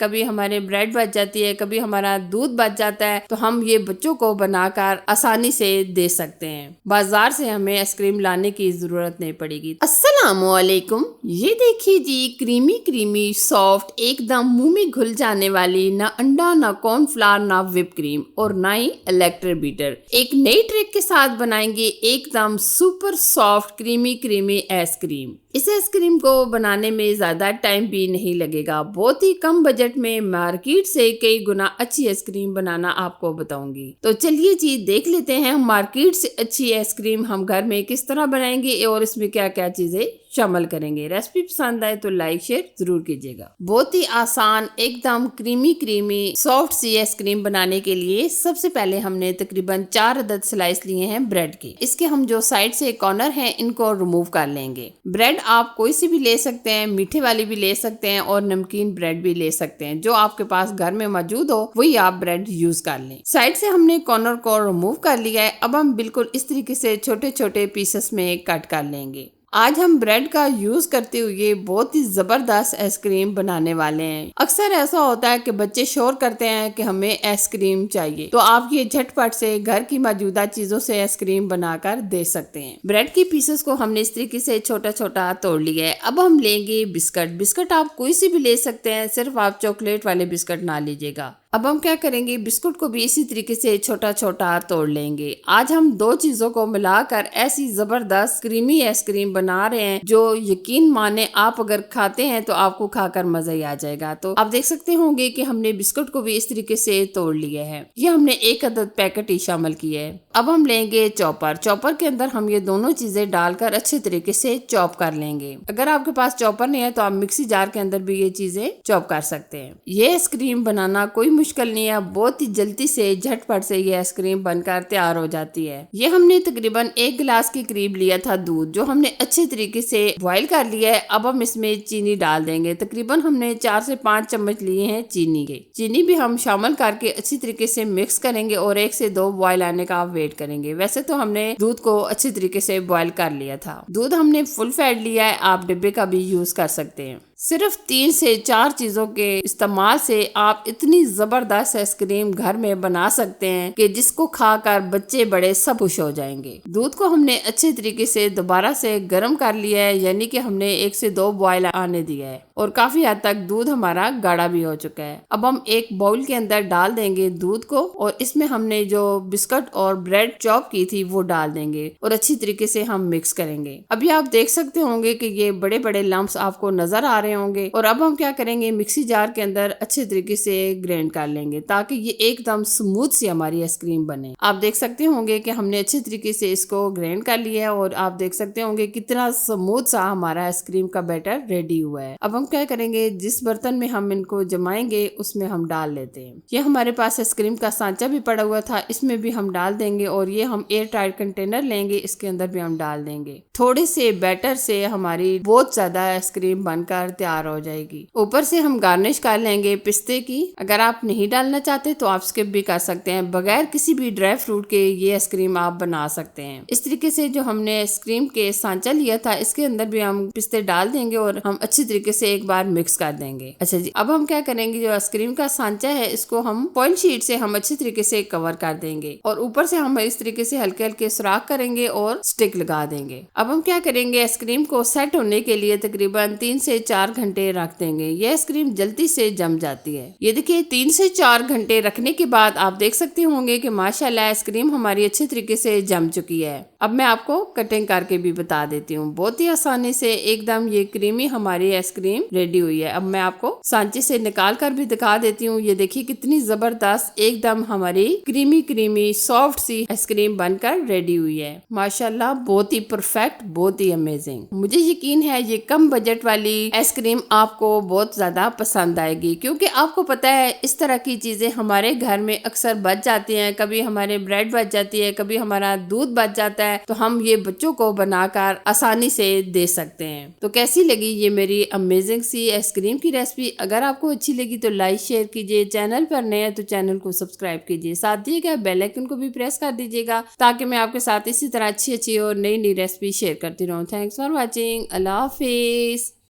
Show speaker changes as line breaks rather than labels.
कभी हमारे ब्रेड बच जाती है, कभी हमारा दूध बच जाता है, तो हम ये बच्चों को बनाकर आसानी से दे सकते हैं। बाजार से हमें आइसक्रीम लाने की जरूरत नहीं पड़ेगी। अस्सलामुअलैकुम। ये देखिए जी, क्रीमी क्रीमी सॉफ्ट एकदम मुंह में घुल जाने वाली, ना अंडा ना कॉर्नफ्लावर ना व्हिप क्रीम और ना ही इलेक्ट्रिक बीटर, एक नई ट्रिक के साथ बनाएंगे एकदम super soft creamy creamy ice cream. इस आइसक्रीम को बनाने में ज्यादा टाइम भी नहीं लगेगा। बहुत ही कम बजट में मार्केट से कई गुना अच्छी आइसक्रीम बनाना आपको बताऊंगी। तो चलिए जी, देख लेते हैं हम मार्केट से अच्छी आइसक्रीम हम घर में किस तरह बनाएंगे और इसमें क्या क्या चीजें शामिल करेंगे। रेसिपी पसंद आए तो लाइक शेयर जरूर कीजिएगा। बहुत ही आसान एकदम क्रीमी क्रीमी सॉफ्ट सी आइसक्रीम बनाने के लिए सबसे पहले हमने तकरीबन 4 अदद स्लाइस लिए हैं ब्रेड के। इसके हम जो साइड से कॉर्नर हैं इनको रिमूव कर लेंगे। ब्रेड आप कोई सी भी ले सकते हैं, मीठे वाली भी ले सकते हैं और नमकीन ब्रेड भी ले सकते हैं। जो आपके पास घर में मौजूद हो वही आप ब्रेड यूज कर लें। साइड से हमने कॉर्नर को रिमूव कर लिया है। अब हम बिल्कुल इस तरीके से छोटे छोटे पीसेस में कट कर लेंगे। आज हम ब्रेड का यूज करते हुए बहुत ही जबरदस्त आइसक्रीम बनाने वाले हैं। अक्सर ऐसा होता है कि बच्चे शोर करते हैं कि हमें आइसक्रीम चाहिए, तो आप ये झटपट से घर की मौजूदा चीजों से आइसक्रीम बनाकर दे सकते हैं। ब्रेड की पीसेस को हमने इस तरीके से छोटा छोटा तोड़ लिया है। अब हम लेंगे बिस्किट। बिस्किट आप कोई सी भी ले सकते हैं, सिर्फ आप चॉकलेट वाले बिस्किट ना लीजिएगा। अब हम क्या करेंगे, बिस्कुट को भी इसी तरीके से छोटा छोटा तोड़ लेंगे। आज हम दो चीजों को मिलाकर ऐसी जबरदस्त क्रीमी आइसक्रीम बना रहे हैं जो यकीन माने आप अगर खाते हैं तो आपको खाकर मजा ही आ जाएगा। तो आप देख सकते होंगे कि हमने बिस्कुट को भी इस तरीके से तोड़ लिया है। ये हमने 1 अदद पैकेट ही शामिल किया है। अब हम लेंगे चॉपर। चॉपर के अंदर हम ये दोनों चीजें डालकर अच्छे तरीके से चॉप कर लेंगे। अगर आपके पास चॉपर नहीं है तो आप मिक्सी जार के अंदर भी ये चीजें चॉप कर सकते हैं। ये आइसक्रीम बनाना कोई मुश्किल नहीं है, बहुत ही जल्दी से झटपट से ये आइसक्रीम बनकर तैयार हो जाती है। ये हमने तकरीबन 1 गिलास के करीब लिया था दूध, जो हमने अच्छे तरीके से बॉईल कर लिया है। अब हम इसमें चीनी डाल देंगे। तकरीबन हमने 4 से 5 चम्मच लिए हैं चीनी के। चीनी भी हम शामिल करके अच्छी तरीके से मिक्स करेंगे और 1 से 2 बॉईल आने का वेट करेंगे। वैसे तो हमने दूध को अच्छी तरीके से बॉईल कर लिया था। दूध हमने फुल फैट लिया है, आप डिब्बे का भी यूज कर सकते हैं। सिर्फ 3 से 4 चीजों के इस्तेमाल से आप इतनी जबरदस्त आइसक्रीम घर में बना सकते हैं कि जिसको खाकर बच्चे बड़े सब खुश हो जाएंगे। दूध को हमने अच्छे तरीके से दोबारा से गर्म कर लिया है, यानी कि हमने 1 से 2 बॉयल आने दिया है और काफी हद तक दूध हमारा गाढ़ा भी हो चुका है। अब हम एक बाउल के अंदर डाल देंगे दूध को और इसमें हमने जो बिस्कुट और ब्रेड चॉप की थी वो डाल देंगे और अच्छी तरीके से हम मिक्स करेंगे। अभी आप देख सकते होंगे कि ये बड़े बड़े लम्प्स आपको नजर आ रहे होंगे। और अब हम क्या करेंगे, मिक्सी जार के अंदर अच्छे तरीके से ग्राइंड कर लेंगे ताकि ये एकदम स्मूथ सी हमारी आइसक्रीम बने। आप देख सकते होंगे कि हमने अच्छे तरीके से इसको ग्राइंड कर लिया है और आप देख सकते होंगे कितना स्मूथ सा हमारा आइसक्रीम का बैटर रेडी हुआ है। अब हम क्या करेंगे, जिस बर्तन में हम इनको जमाएंगे उसमें हम डाल लेते हैं। ये हमारे पास आइसक्रीम का सांचा भी पड़ा हुआ था, इसमें भी हम डाल देंगे और ये हम एयर टाइट कंटेनर लेंगे, इसके अंदर भी हम डाल देंगे। थोड़े से बैटर से हमारी बहुत ज्यादा आइसक्रीम बनकर तैयार हो जाएगी। ऊपर से हम गार्निश कर लेंगे पिस्ते की। अगर आप नहीं डालना चाहते तो आप स्किप भी कर सकते हैं। बगैर किसी भी ड्राई फ्रूट के ये आइसक्रीम आप बना सकते हैं। इस तरीके से जो हमने आइसक्रीम के सांचा लिया था इसके अंदर भी हम पिस्ते डाल देंगे और हम अच्छी तरीके से एक बार मिक्स कर देंगे। अच्छा जी, अब हम क्या करेंगे, जो आइसक्रीम का सांचा है इसको हम फॉइल शीट से हम अच्छी तरीके से कवर कर देंगे और ऊपर से हम इस तरीके से हल्के हल्के सुराख करेंगे और स्टिक लगा देंगे। अब हम क्या करेंगे, आइसक्रीम को सेट होने के लिए तकरीबन 3 से 4 घंटे रख देंगे। ये आइसक्रीम जल्दी से जम जाती है। ये देखिए 3 से 4 घंटे रखने के बाद आप देख सकते होंगे कि माशाल्लाह आइसक्रीम हमारी अच्छे तरीके से जम चुकी है। अब मैं आपको कटिंग करके भी बता देती हूँ। बहुत ही आसानी से एकदम ये क्रीमी हमारी आइसक्रीम रेडी हुई है। अब मैं आपको सांचे से निकाल कर भी दिखा देती हूँ। ये देखिए कितनी जबरदस्त एकदम हमारी क्रीमी क्रीमी सॉफ्ट सी आइसक्रीम बनकर रेडी हुई है। माशाल्लाह बहुत ही परफेक्ट, बहुत ही अमेजिंग। मुझे यकीन है ये कम बजट वाली आइसक्रीम आपको बहुत ज्यादा पसंद आएगी, क्योंकि आपको पता है इस तरह की चीजें हमारे घर में अक्सर बच जाती हैं। कभी हमारे ब्रेड बच जाती है, कभी हमारा दूध बच जाता है, तो हम ये बच्चों को बनाकर आसानी से दे सकते हैं। तो कैसी लगी ये मेरी अमेजिंग सी आइसक्रीम की रेसिपी? अगर आपको अच्छी लगी तो लाइक शेयर कीजिए। चैनल पर नए हैं तो चैनल को सब्सक्राइब कीजिए। साथ दिए गए बेल आइकन को भी प्रेस कर दीजिएगा ताकि मैं आपके साथ इसी तरह अच्छी अच्छी और नई नई रेसिपी शेयर करती रहूँ। Thanks for watching. Allah Hafiz.